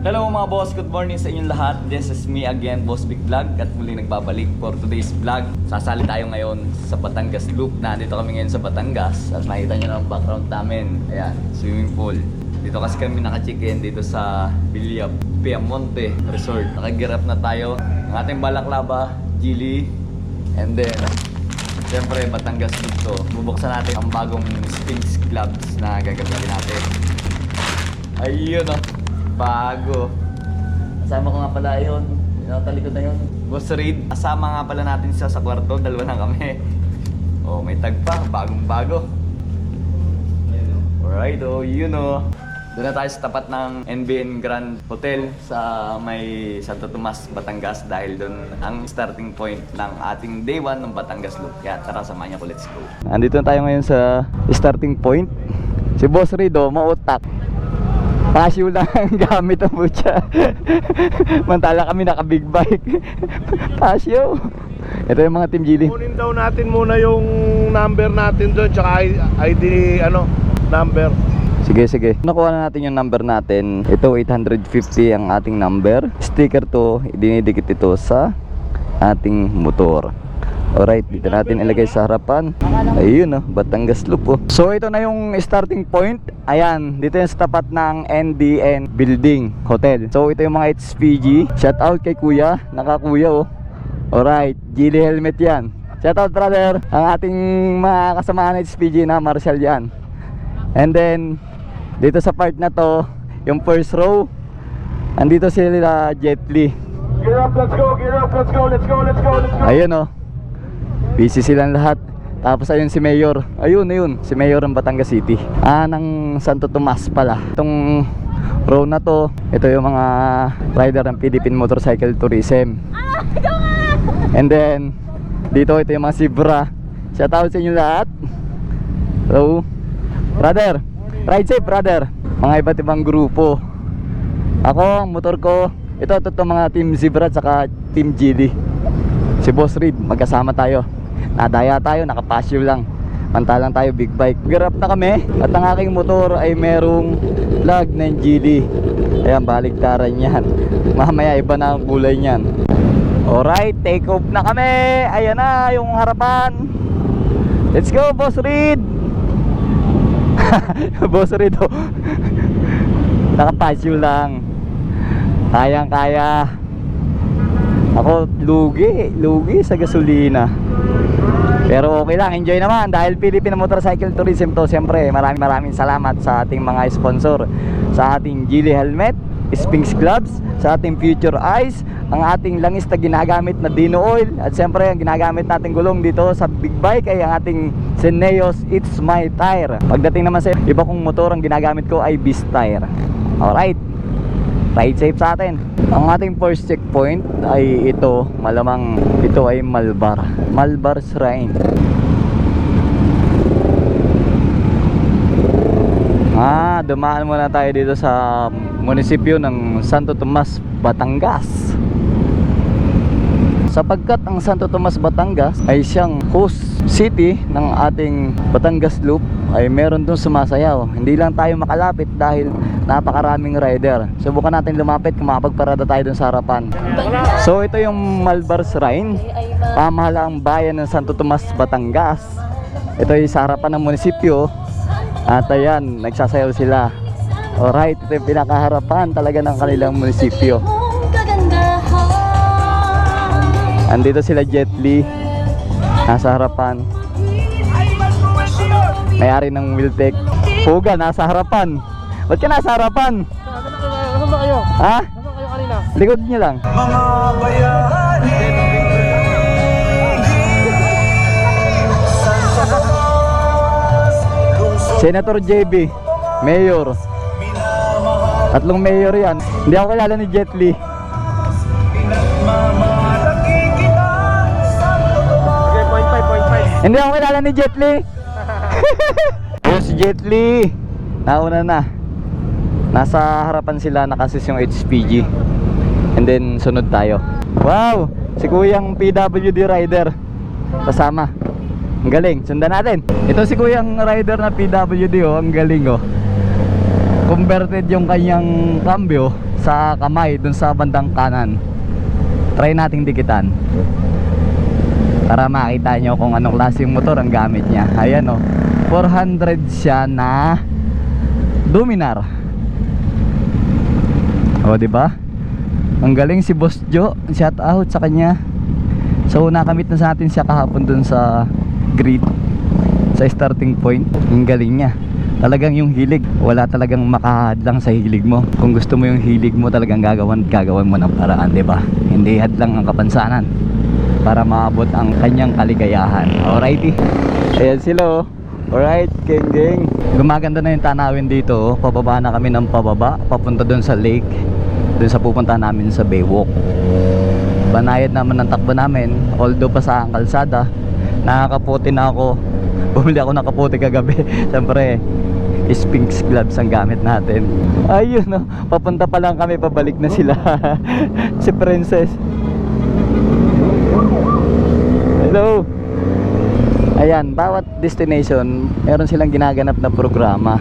Hello mga boss, good morning sa inyong lahat. This is me again, Boss Big Vlog, at muli nagbabalik for today's vlog. Sasali tayo ngayon sa Batangas Loop. Nandito kami ngayon sa Batangas at makita nyo na ang background namin. Ayan, swimming pool. Dito kasi kami naka-check-in dito sa Villa Piemonte Resort. Nakagirap na tayo ng ating balaklava, Gili, and then siyempre Batangas Loop to. Bubuksan natin ang bagong Sphinx Clubs na gagawin natin. Ayun o. Bago. Kasama ko nga pala yun. Talikod na yun. Boss Reed. Kasama nga pala natin siya sa kwarto. Dalawa na kami. Oh, may tag pa. Bagong bago. Alright, oh, you know. Doon na tayo sa tapat ng NBN Grand Hotel sa may Santo Tomas, Batangas. Dahil doon ang starting point ng ating day 1 ng Batangas Loop. Kaya tara, samahan niyo ko. Let's go. Andito na tayo ngayon sa starting point. Si Boss Reed, oh, mautak. Pasyo lang ang gamit ang butya. Mantala kami naka big bike. Pasyo. Ito yung mga Team Gili. Kunin daw natin muna yung number natin doon, tsaka ID number. Sige, sige. Nakuha na natin yung number natin. Ito 850 ang ating number. Sticker to, dinidikit ito sa ating motor. Alright, dito natin ilagay sa harapan. Ayun oh, Batangas Loop oh. So ito na yung starting point. Ayan, dito yung sa tapat ng NDN Building Hotel. So ito yung mga HPG. Shout out kay kuya, nakakuya oh. Alright, Gili helmet yan. Shout out brother. Ang ating mga kasamahan HPG na Marshall yan. And then dito sa part na to, yung first row, andito sila Jet Li. Gear up, let's go, gear up, let's go, let's go, let's go, let's go. Ayun oh. Busy silang lahat. Tapos ayun si Mayor. Ayun, si Mayor ng Batangas City. Ng Santo Tomas pala. Itong row na to, ito yung mga rider ng Philippine Motorcycle Tourism. And then dito ito yung mga Zebra. Shout out sa inyo lahat. Hello brother, ride safe brother. Mga iba't ibang grupo. Ako, ang motor ko, ito mga Team Zebra at saka Team Gili. Si Boss Reed, magkasama tayo. Nadaya tayo, nakapasyo lang. Mantalang tayo big bike. Grab na kami at ang aking motor ay merong plug ng Gili. Ayan, baligtaran yan. Mamaya iba na ang kulay niyan. Alright, take off na kami. Ayan na yung harapan. Let's go Boss Reed. Boss Reed oh. Nakapasyo lang. Kayang kaya. Ako lugi sa gasolina. Pero okay lang, enjoy naman dahil Philippine Motorcycle Tourism to. Siyempre maraming salamat sa ating mga sponsor. Sa ating Gili helmet, Sphinx Gloves, sa ating Future Eyes, ang ating langis na ginagamit na Dino Oil, at siyempre ang ginagamit nating gulong dito sa big bike ay ang ating Seneos It's My Tire. Pagdating naman sa iba kong motor, ang ginagamit ko ay Beast Tire. Alright, ride safe sa atin. Ang ating first checkpoint ay ito, malamang ito ay Malbar Shrine. Dumaan muna tayo dito sa munisipyo ng Santo Tomas, Batangas. Sapagkat ang Santo Tomas, Batangas ay siyang host city ng ating Batangas Loop, ay meron dun sumasayaw. Hindi lang tayo makalapit dahil napakaraming rider. Subukan natin lumapit kung makapagparada tayo dun sa harapan. So ito yung Malbar Shrine, pamahalaang bayan ng Santo Tomas, Batangas. Ito ay sa harapan ng munisipyo. At ayan, nagsasayaw sila. Alright, ito yung pinakaharapan talaga ng kanilang munisipyo. Andito sila Jet Li, nasa harapan. May-ari ng Wiltec. Puga, nasa harapan. Ba't ka nasa harapan? Nasaan ba kayo? Ha? Nasaan kayo kanina? Likod nyo lang. Mga bayani. Senator JB, Mayor. Tatlong mayor yan. Hindi ako kilala ni Jet Li. Okay, 0.5. Hindi ako kilala ni Jet Li. Boss Jet Li, nauna na. Nasa harapan sila, nakasis yung HPG. And then sunod tayo. Wow, si kuyang PWD rider kasama. Ang galing, sundan natin. Ito si kuyang rider na PWD oh, ang galing oh. Converted yung kanyang cambio sa kamay dun sa bandang kanan. Try nating dikitan para makita nyo kung anong klaseng motor ang gamit niya. Ayan o, 400 siya na Dominar. O diba? Ang galing si Boss Joe. Shout out sa kanya. So nakamit na sa atin siya kahapon dun sa grid, sa starting point. Ang galing niya. Talagang yung hilig, wala talagang makahadlang sa hilig mo. Kung gusto mo yung hilig mo, talagang gagawan mo ng paraan, diba? Hindi hadlang ang kapansanan para maabot ang kanyang kaligayahan. Alrighty. Ayan sila. Alright, geng. Gumaganda na yung tanawin dito. Pababa na kami ng pababa, papunta dun sa lake, dun sa pupunta namin sa Baywalk. Banayad naman ng takbo namin. Although pa sa kalsada, nakakaputi na ako. Bumili ako ng kaputi kagabi. Siyempre, Sphinx gloves ang gamit natin. Ayun no, papunta pa lang kami, pabalik na sila. Si Princess. Hello. Ayan, bawat destination meron silang ginaganap na programa.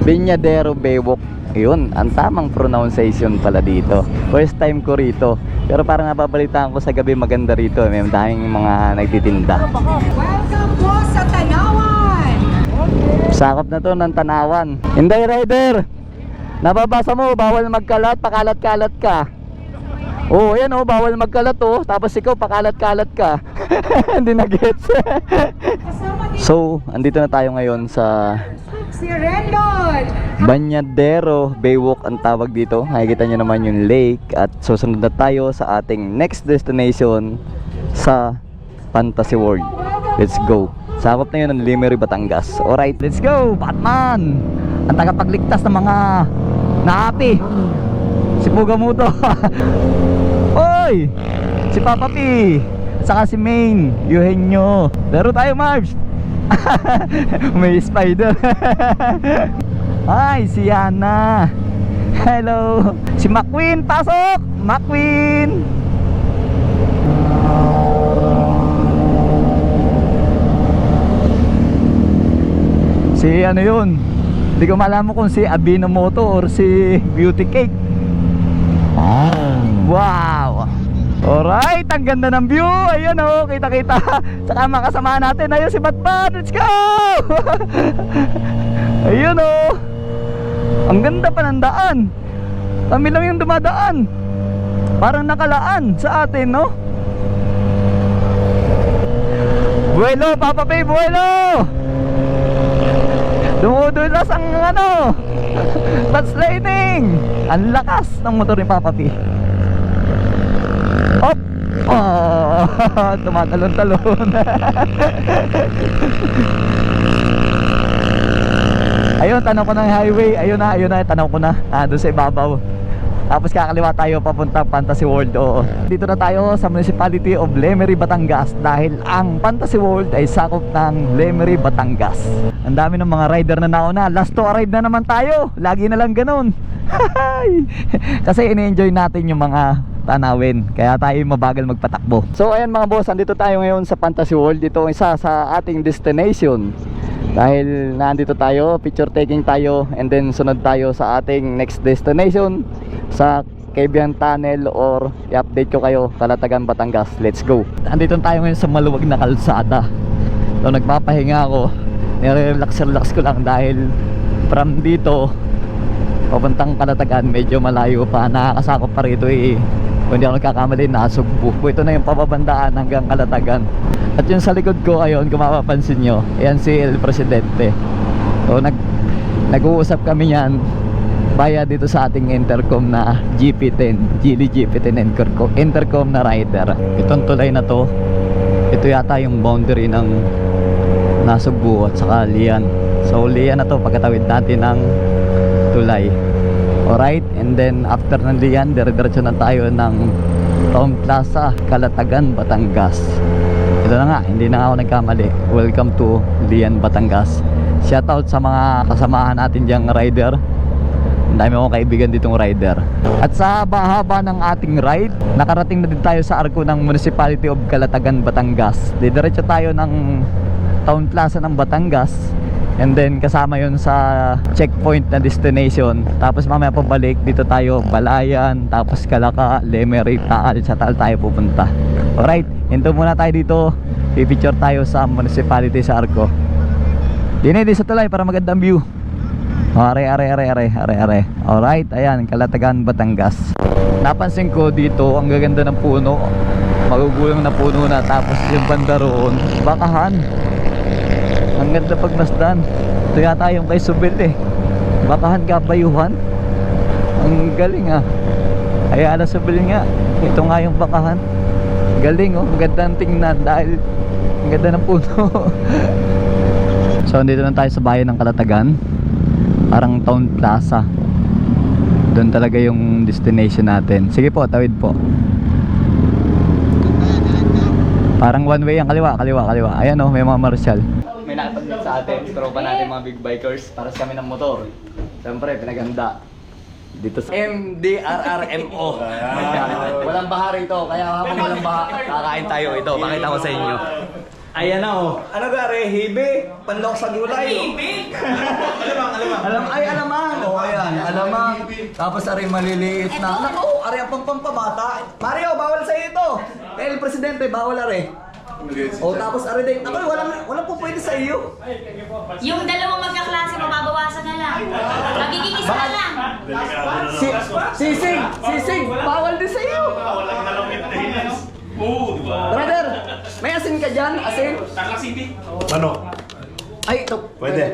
Viñadero Baywalk. Yun, ang tamang pronunciation pala dito. First time ko rito. Pero parang napabalitaan ko sa gabi maganda rito. May daming mga nagtitinda. Welcome po sa Tanawan! Sakop na to ng Tanawan. Hinday rider, nababasa mo, bawal magkalat, pakalat-kalat ka. Oh, ayan oh, bawal magkalat oh. Tapos ikaw pakalat-kalat ka. Hindi na gets. So, andito na tayo ngayon sa Si Rendon! Bañadero Baywalk ang tawag dito. Nakikita nyo naman yung lake. At susunod na tayo sa ating next destination sa Fantasy World. Let's go. Sakop na yun ng Lemery, Batangas. Alright, let's go, Batman! Ang tagapagligtas ng mga naapi. Si Pugamuto. Oy! Si Papa P. At saka si Maine. Eugenio. Laro tayo, Marbs. May spider. Ay, si Yana. Hello. Si McQueen, pasok! McQueen! Si ano yun, hindi ko malaman kung si Abinomoto or si Beauty Cake. Wow. Alright, ang ganda ng view. Ayan o, kita-kita. Saka makasama natin, ayun si Batman. Let's go. Ayun o, ang ganda pa ng daan. Kami lang yung dumadaan. Parang nakalaan sa atin, no? Buelo, Papa P, buelo. Dumudulas ang ano, sliding. Ang lakas ng motor ni Papa P. Op! Oh, tumatalon-talon. Ayun, tanaw ko ng highway. Ayun na, tanaw ko na. Doon sa ibabaw. Tapos kakaliwa tayo papuntang Fantasy World. Oo. Dito na tayo sa Municipality of Lemery, Batangas. Dahil ang Fantasy World ay sakop ng Lemery, Batangas. Ang dami ng mga rider na nauna. Last to arrive na naman tayo. Lagi na lang ganun. Kasi ini-enjoy natin yung mga tanawin. Kaya tayo mabagal magpatakbo. So ayan mga boss, andito tayo ngayon sa Fantasy World. Dito isa sa ating destination. Dahil nandito tayo, picture taking tayo, and then sunod tayo sa ating next destination sa Quebian Tunnel, or i-update ko kayo, Calatagan, Batangas. Let's go. Andito tayo ngayon sa maluwag na kalsada. So nagpapahinga ako, nire-relax ko lang dahil from dito papuntang Calatagan medyo malayo pa. Nakakasakop pa rito kung hindi ako nagkakamali, Nasugbu. Ito na yung pababandaan hanggang Calatagan. At yung sa likod ko, ayun, kung mapapansin nyo, ayan si El Presidente. So nag-uusap kami yan via dito sa ating intercom na GP10, Geely GP10 intercom na rider. Itong tulay na to, ito yata yung boundary ng Nasugbu at saka Lian. So Lian na to, pagkatawid natin ng tulay. Alright, and then after ng Lian, dire-diretso na tayo ng Town Plaza, Calatagan, Batangas. Ito na nga, hindi na ako nagkamali. Welcome to Lian, Batangas. Shoutout sa mga kasamahan natin diyang rider. Ang dami akong kaibigan ditong rider. At sa bahaba ng ating ride, nakarating na din tayo sa arko ng Municipality of Calatagan, Batangas. Didiretso tayo ng Town Plaza ng Batangas, And then kasama yun sa checkpoint na destination. Tapos mamaya pabalik dito tayo, Balayan, tapos Calaca, Lemery, Taal, sa Taal tayo pupunta. Alright, hinto muna tayo dito. Pipicture tayo sa municipality sa Arco. Dini sa tulay para magandang view. Are. Alright, ayan, Calatagan, Batangas. Napansin ko dito, ang gaganda ng puno. Magugulang na puno na. Tapos yung banda roon, bakahan. Ang ganda pagmasdan. Ito yata yung kay Subil eh. Bakahan Kabayuhan. Ang galing ah. Ay ala Subil nga. Ito nga yung bakahan. Galing oh. Ang ganda ng tingnan dahil ang ganda ng puno. So andito lang tayo sa bayan ng Calatagan. Parang town plaza. Doon talaga yung destination natin. Sige po, tawid po. Parang one way ang kaliwa. Ayan oh, may mga marshal. May nakapaglit sa atin, tropa natin mga big bikers. Paras kami ng motor. Siyempre, pinaganda. Dito sa MDRRMO. Walang baha rito, kaya habang walang baha, kakain tayo ito. Pakita ko sa inyo. Ayan na oh. Ano gare? Hibe? Panlok sa gulay. Hibe? Alamang. Oh, ayan. Alamang. Tapos ari maliliit na. Naku, ari ang pampabata. Mario, bawal sa ito. El Presidente, bawal ari. Oh, tapos ari din. Naku, walang po pwede sa iyo. Yung dalawang magkaklase, mababawasan na lang. Magiging isa na lang. Sisig, bawal din sa iyo. Walang dalawang maintenance. Oo, di ba? Brother, may asin ka dyan? Asin? Tarlac City. Ano? Ay, ito. Pwede.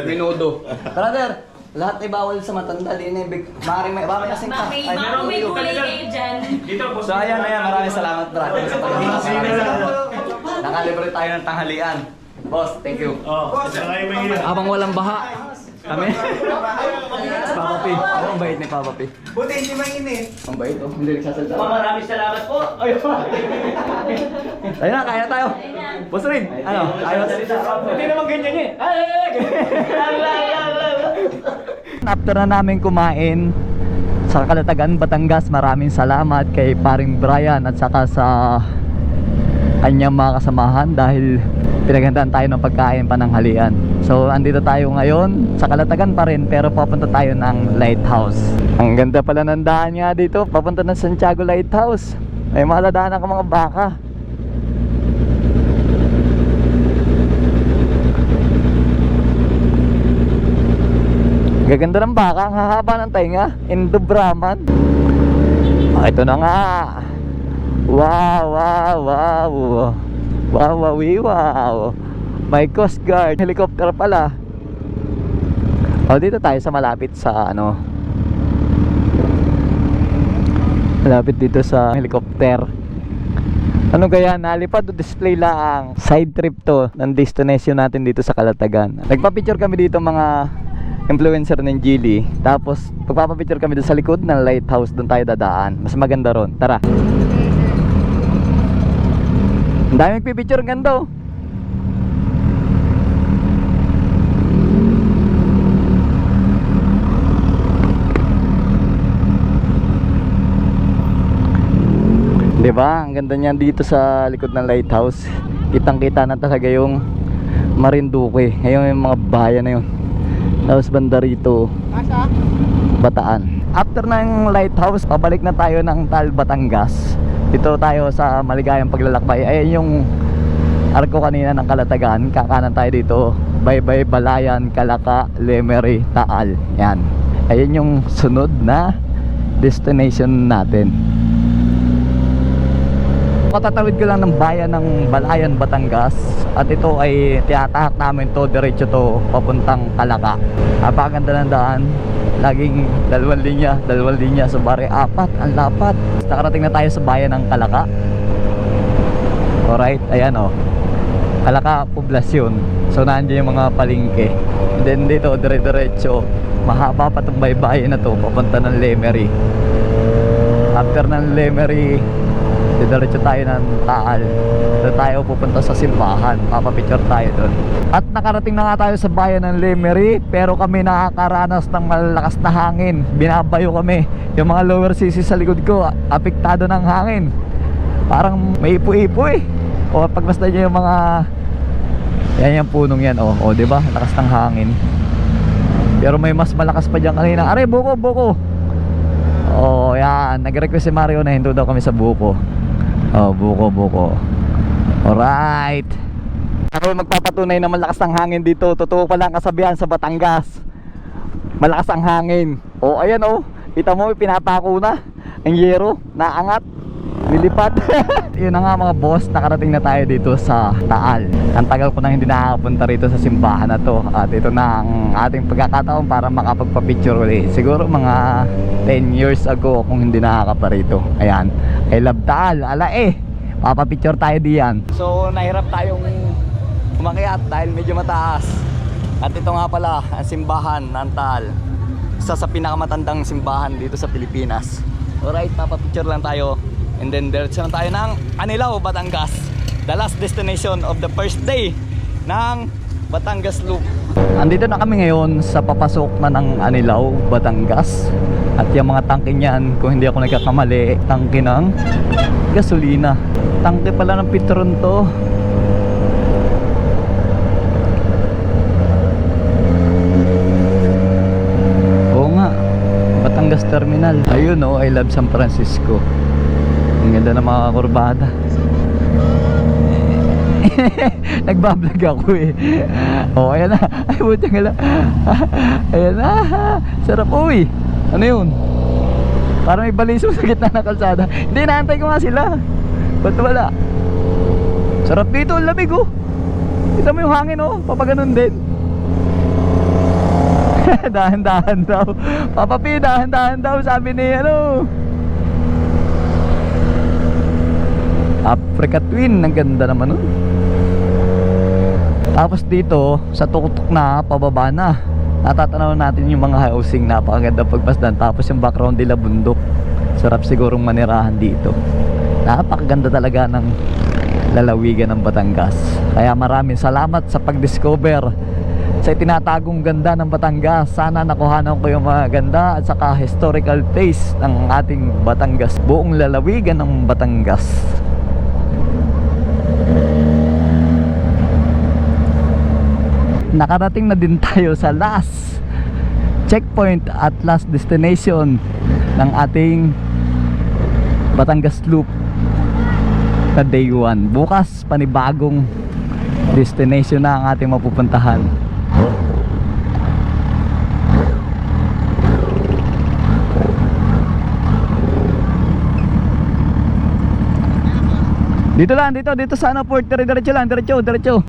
Minudo. Brother, lahat ay bawal sa matanda. Di na ibig. Maring may asin ka. Bakit? Ay, Baka may gulay kayo dyan. Dito, boss. So ayan, maraming salamat brother sa pag-ibig. Nakalibre tayo ng tanghalian. Boss, thank you. Saka yung may Habang walang baha, kami. Si Papa P. Oh, ang bait ni Papa P. Buti hindi mainit. Ang bait, oh. Hindi nagsasalita. Maraming salamat po. Ayun na, kaya na tayo. Boss Rin, ano? Ayos. Hindi naman ganyan eh. After na namin kumain sa Calatagan, Batangas, maraming salamat kay paring Brian at saka sa kanyang mga kasamahan dahil pinaghandaan tayo ng pagkain pananghalian. So andito tayo ngayon sa Calatagan pa rin pero papunta tayo ng Lighthouse. Ang ganda pala ng daan nga dito, papunta ng Santiago Lighthouse. May maladaanan ka mga baka. Gaganda ng baka, ang hahaba ng tainga. Indo Brahman. Ito na nga. Wow. May Coast Guard helicopter pala. Dito tayo sa malapit sa malapit dito sa helicopter. Ano kaya nalipad o display lang? Side trip to ng destination natin dito sa Calatagan. Nagpa-picture kami dito mga influencer ng Geely. Tapos pagpapapicture kami doon sa likod ng lighthouse, doon tayo dadaan. Mas maganda ron. Tara. Ang daming pipicture, ang ganda oh. Diba? Ang ganda niyan dito sa likod ng lighthouse. Kitang-kita na talaga yung Marinduque. Ayun yung mga bayan na yun. Tapos banda rito, Bataan. After ng lighthouse, pabalik na tayo ng Taal, Batangas. Dito tayo sa maligayang paglalakbay. Ayan yung Arco kanina ng Calatagan. Kakanan tayo dito. Baybay, Balayan, Calaca, Lemery, Taal. Yan. Ayan yung sunod na destination natin. Patatawid ko lang ng bayan ng Balayan, Batangas. At ito ay tinatahak namin to, diretso to papuntang Calaca. Napakaganda ng daan. Laging dalawang linya sa bare apat, ang lapat. Nakarating na tayo sa bayan ng Calaca. Alright, ayan o, Calaca poblasyon. So nandiyan yung mga palengke. And then dito dire-diretso, mahaba pa itong baybayin na to papunta ng Lemery. After ng Lemery, diretso tayo ng Taal. Doon tayo pupunta sa simbahan. Papapicture tayo doon. At nakarating na nga tayo sa bayan ng Lemery. Pero kami nakakaranas ng malakas na hangin. Binabayo kami. Yung mga lower sisi sa likod ko, apektado ng hangin. Parang may ipo-ipo eh. O pagmasdan nyo yung mga Yan yung punong yan, oh. Oh, 'di ba? Lakas ng hangin. Pero may mas malakas pa diyan kanina. Are, buko, buko. Oh, yan. Nag-request si Mario na hinto daw kami sa buko. Oh, buko, buko. Alright. Ako magpapatunay na malakas ang hangin dito. Totoo pala ang kasabihan sa Batangas. Malakas ang hangin. Oh, ayan oh. Kita mo, pinapako na. Ang yero, naangat. Lilipad. Yun na nga mga boss, nakarating na tayo dito sa Taal. Ang tagal ko nang hindi nakakapunta rito sa simbahan na to. At ito na ang ating pagkakataon para makapagpa-picture ulit. Siguro mga 10 years ago kung hindi nakakapa rito. Ayan, I love Taal. Ala papapicture tayo diyan. So nahirap tayong umakyat dahil medyo mataas. At ito nga pala ang simbahan ng Taal. Isa sa pinakamatandang simbahan dito sa Pilipinas. Alright, papapicture lang tayo. And then diretso na tayo ng Anilao, Batangas. The last destination of the first day ng Batangas Loop. Andito na kami ngayon sa papasok na ng Anilao, Batangas. At yung mga tangke niyan, kung hindi ako nagkakamali, tangke ng gasolina. Tangke pala ng Petron to. Oo nga, Batangas Terminal. Ayun oh, I love San Francisco. Ang ganda ng mga kurbada. Nagbablog ako eh. Oh, ayan na. Ay, buti nga lang. Ayan na. Sarap uwi. Ano yun? Parang may baliso sa gitna ng kalsada. Hindi, naantay ko nga sila. Ba't wala? Sarap dito, ang lamig oh. Kita mo yung hangin oh. Papaganon din. Dahan-dahan daw. Papa P, dahan-dahan daw. Sabi ni ano. Africa Twin, ang ganda naman nun. Tapos dito sa tuktok na pababa na, natatanaw natin yung mga housing, napakaganda pagpasdan. Tapos yung background nila bundok. Sarap sigurong manirahan dito. Napakaganda talaga ng lalawigan ng Batangas. Kaya maraming salamat sa pag-discover sa tinatagong ganda ng Batangas. Sana nakuhanan ko yung mga ganda at saka historical taste ng ating Batangas, buong lalawigan ng Batangas. Nakarating na din tayo sa last checkpoint at last destination ng ating Batangas Loop na day 1. Bukas panibagong destination na ang ating mapupuntahan. Dito lang, dito sa ano port, diretso lang, diretso.